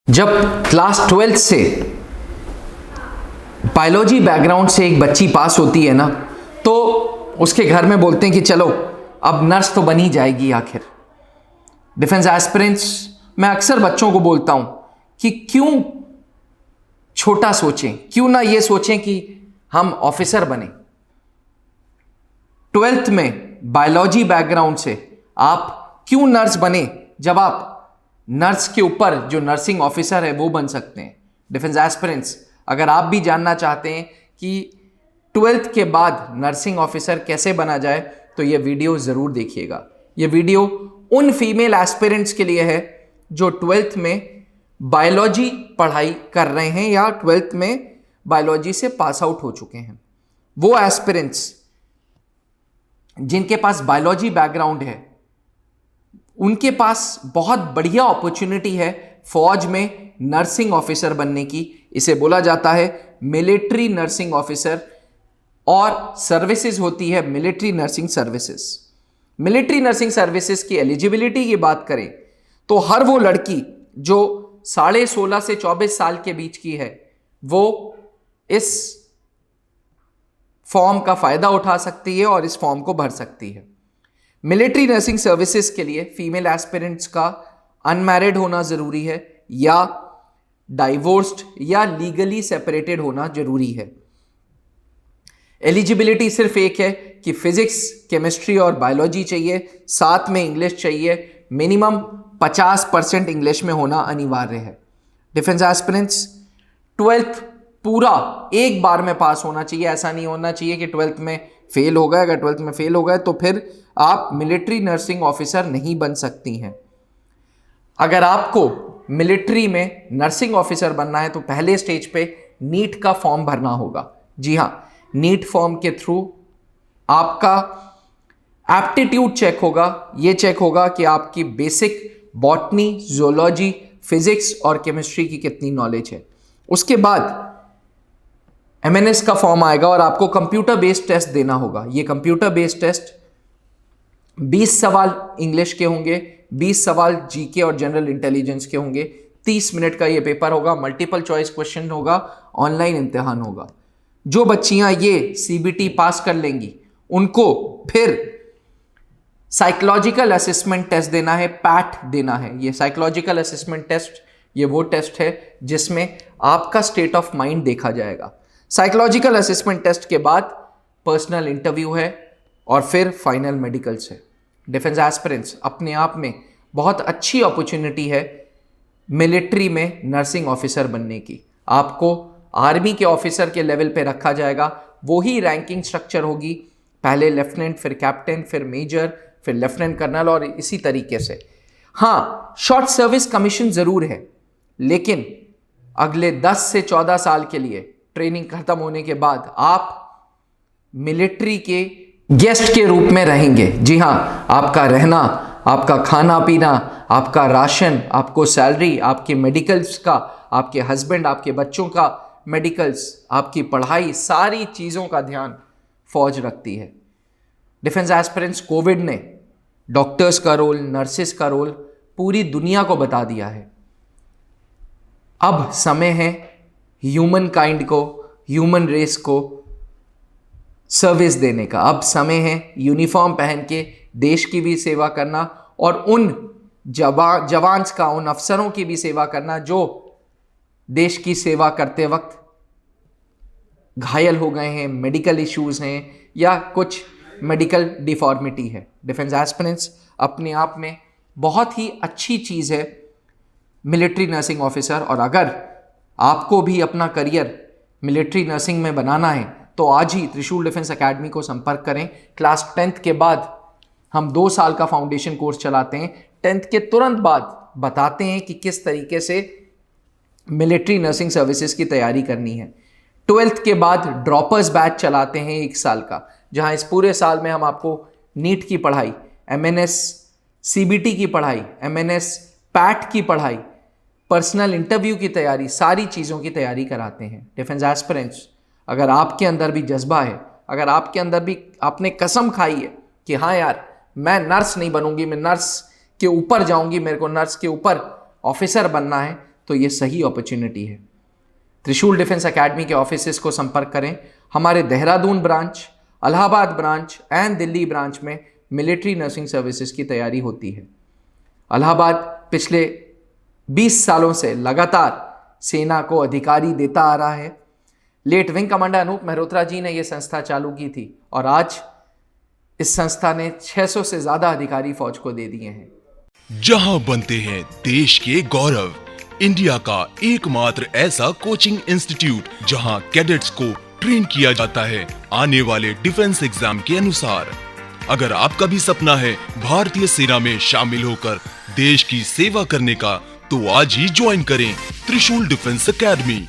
जब class 12th से biology background से एक बच्ची पास होती है ना, तो उसके घर में बोलते हैं कि चलो अब नर्स तो बन ही जाएगी आखिर। डिफेंस एस्पिरेंट्स, मैं अक्सर बच्चों को बोलता हूं कि क्यों छोटा सोचें, क्यों ना ये सोचें कि हम ऑफिसर बने। 12th में बायोलॉजी बैकग्राउंड से आप क्यों नर्स बने, जब आप नर्स के ऊपर जो नर्सिंग ऑफिसर है वो बन सकते हैं। डिफेंस एस्पिरेंट्स, अगर आप भी जानना चाहते हैं कि 12th के बाद नर्सिंग ऑफिसर कैसे बना जाए तो ये वीडियो ज़रूर देखिएगा। ये वीडियो उन फीमेल एस्पिरेंट्स के लिए है जो 12th में बायोलॉजी पढ़ाई कर रहे हैं या 12th में बायोलॉजी से पास आउट हो चुके हैं। वो एस्पिरेंट्स जिनके पास बायोलॉजी बैकग्राउंड है, उनके पास बहुत बढ़िया अपॉर्चुनिटी है फौज में नर्सिंग ऑफिसर बनने की। इसे बोला जाता है मिलिट्री नर्सिंग ऑफिसर, और सर्विसेज होती है military nursing services. Military nursing services की एलिजिबिलिटी की बात करें तो हर वो लड़की जो 16.5 से 24 साल के बीच की है वो इस फॉर्म का फायदा उठा सकती है और इस फॉर्म को भर सकती है। मिलिट्री नर्सिंग सर्विसेज के लिए फीमेल एस्पिरेंट्स का अनमैरिड होना जरूरी है या डाइवोर्स्ड या लीगली सेपरेटेड होना जरूरी है। एलिजिबिलिटी सिर्फ एक है कि फिजिक्स, केमिस्ट्री और बायोलॉजी चाहिए, साथ में इंग्लिश चाहिए। मिनिमम 50% इंग्लिश में होना अनिवार्य है। डिफेंस एस्पिरेंट्स, 12th पूरा एक बार में पास होना चाहिए। ऐसा नहीं होना चाहिए कि 12th में फेल हो गए। अगर 12th में फेल हो गए तो फिर आप मिलिट्री नर्सिंग ऑफिसर नहीं बन सकती हैं। अगर आपको मिलिट्री में नर्सिंग ऑफिसर बनना है तो पहले स्टेज पे नीट का फॉर्म भरना होगा। जी हाँ, नीट फॉर्म के थ्रू आपका एप्टीट्यूड चेक होगा। ये चेक होगा कि आपकी बेसिक बॉटनी, जूलॉजी, फिजिक्स और केमिस्ट्री की कितनी नॉलेज है। उसके बाद एमएनएस का फॉर्म आएगा और आपको कंप्यूटर बेस्ड टेस्ट देना होगा। ये कंप्यूटर बेस्ड टेस्ट 20 सवाल इंग्लिश के होंगे, 20 सवाल जीके और जनरल इंटेलिजेंस के होंगे। 30 मिनट का ये पेपर होगा, मल्टीपल चॉइस क्वेश्चन होगा, ऑनलाइन इम्तिहान होगा। जो बच्चियां ये सीबीटी पास कर लेंगी उनको फिर साइकोलॉजिकल असेसमेंट टेस्ट देना है, पैट देना है। ये साइकोलॉजिकल असेसमेंट टेस्ट, ये वो टेस्ट है जिसमें आपका स्टेट ऑफ माइंड देखा जाएगा। साइकोलॉजिकल असेसमेंट टेस्ट के बाद पर्सनल इंटरव्यू है और फिर फाइनल मेडिकल्स है। डिफेंस एस्पिरेंट्स, अपने आप में बहुत अच्छी अपॉर्चुनिटी है मिलिट्री में नर्सिंग ऑफिसर बनने की। आपको आर्मी के ऑफिसर के लेवल पे रखा जाएगा। वही रैंकिंग स्ट्रक्चर होगी, पहले लेफ्टिनेंट, फिर कैप्टन, फिर मेजर, फिर लेफ्टिनेंट कर्नल और इसी तरीके से। हाँ, शॉर्ट सर्विस कमीशन जरूर है, लेकिन अगले 10 से 14 साल के लिए ट्रेनिंग खत्म होने के बाद आप मिलिट्री के गेस्ट के रूप में रहेंगे। जी हाँ, आपका रहना, आपका खाना पीना, आपका राशन, आपको सैलरी, आपके मेडिकल्स का, आपके हस्बैंड, आपके बच्चों का मेडिकल्स, आपकी पढ़ाई, सारी चीज़ों का ध्यान फौज रखती है। डिफेंस एस्पिरेंट्स, कोविड ने डॉक्टर्स का रोल, नर्सिस का रोल पूरी दुनिया को बता दिया है। अब समय है ह्यूमन काइंड को, ह्यूमन रेस को सर्विस देने का। अब समय है यूनिफॉर्म पहन के देश की भी सेवा करना और उन जवान्स का, उन अफसरों की भी सेवा करना जो देश की सेवा करते वक्त घायल हो गए हैं, मेडिकल इश्यूज हैं या कुछ मेडिकल डिफॉर्मिटी है। डिफेंस एस्पिरेंट्स, अपने आप में बहुत ही अच्छी चीज़ है मिलिट्री नर्सिंग ऑफिसर। और अगर आपको भी अपना करियर मिलिट्री नर्सिंग में बनाना है तो आज ही त्रिशूल डिफेंस एकेडमी को संपर्क करें। क्लास 10th के बाद हम 2 साल का फाउंडेशन कोर्स चलाते हैं। 10th के तुरंत बाद बताते हैं कि किस तरीके से मिलिट्री नर्सिंग सर्विसेज की तैयारी करनी है। 12th के बाद ड्रॉपर्स बैच चलाते हैं 1 साल का, जहां इस पूरे साल में हम आपको नीट की पढ़ाई, एमएनएस सीबीटी की पढ़ाई, एमएनएस पैट की पढ़ाई, पर्सनल इंटरव्यू की तैयारी, सारी चीज़ों की तैयारी कराते हैं। डिफेंस एस्पिरेंट्स, अगर आपके अंदर भी जज्बा है, अगर आपके अंदर भी आपने कसम खाई है कि हाँ यार मैं नर्स नहीं बनूंगी, मैं नर्स के ऊपर जाऊंगी, मेरे को नर्स के ऊपर ऑफिसर बनना है, तो ये सही अपॉर्चुनिटी है। त्रिशूल डिफेंस एकेडमी के ऑफिसेस को संपर्क करें। हमारे Dehradun branch, Allahabad branch and Delhi branch में मिलिट्री नर्सिंग सर्विसेज की तैयारी होती है। इलाहाबाद पिछले 20 सालों से लगातार सेना को अधिकारी देता आ रहा है। Late wing commander Anoop Mehrotra ji ने यह संस्था चालू की थी और आज इस संस्था ने 600 से ज्यादा अधिकारी फौज को दे दिए हैं। जहां बनते हैं देश के गौरव, इंडिया का एकमात्र ऐसा कोचिंग इंस्टीट्यूट जहां कैडेट्स को ट्रेन किया जाता है आने वाले डिफेंस एग्जाम के अनुसार। अगर आपका भी सपना है भारतीय सेना में शामिल होकर देश की सेवा करने का, तो आज ही ज्वाइन करें त्रिशूल डिफेंस एकेडमी।